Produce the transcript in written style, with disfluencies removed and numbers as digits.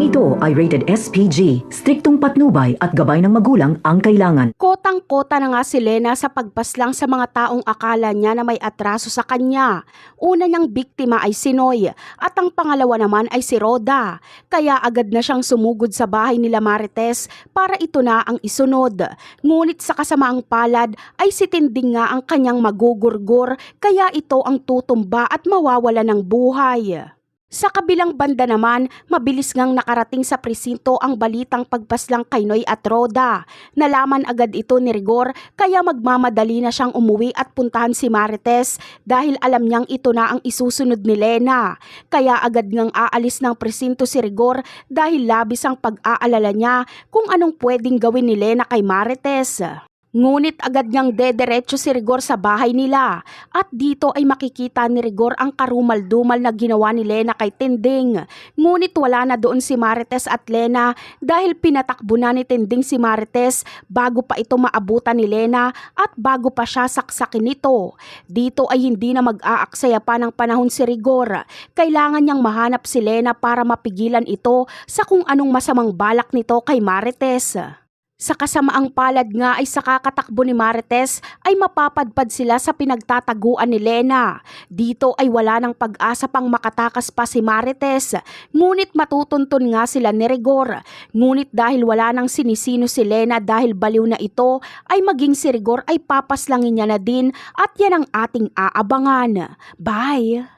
Ito ay rated SPG. Striktong patnubay at gabay ng magulang ang kailangan. Kotang-kota na nga si Lena sa pagpaslang sa mga taong akala niya na may atraso sa kanya. Una niyang biktima ay si Noy at ang pangalawa naman ay si Roda. Kaya agad na siyang sumugod sa bahay nila Marites para ito na ang isunod. Ngunit sa kasamaang palad ay si Tinding nga ang kanyang magugurgur kaya ito ang tutumba at mawawala ng buhay. Sa kabilang banda naman, mabilis ngang nakarating sa presinto ang balitang pagpaslang kay Noy at Roda. Nalaman agad ito ni Rigor kaya magmamadali na siyang umuwi at puntahan si Marites dahil alam niyang ito na ang isusunod ni Lena. Kaya agad ngang aalis ng presinto si Rigor dahil labis ang pag-aalala niya kung anong pwedeng gawin ni Lena kay Marites. Ngunit agad niyang dederecho si Rigor sa bahay nila at dito ay makikita ni Rigor ang karumal-dumal na ginawa ni Lena kay Tinding. Ngunit wala na doon si Marites at Lena dahil pinatakbo na ni Tinding si Marites bago pa ito maabutan ni Lena at bago pa siya saksakin nito. Dito ay hindi na mag-aaksaya pa ng panahon si Rigor. Kailangan niyang mahanap si Lena para mapigilan ito sa kung anong masamang balak nito kay Marites. Sa kasamaang palad nga ay sa kakatakbo ni Marites ay mapapadpad sila sa pinagtataguan ni Lena. Dito ay wala ng pag-asa pang makatakas pa si Marites. Ngunit matutuntun nga sila ni Rigor. Ngunit dahil wala nang sinisino si Lena dahil baliw na ito, ay maging si Rigor ay papaslangin niya na din at yan ang ating aabangan. Bye!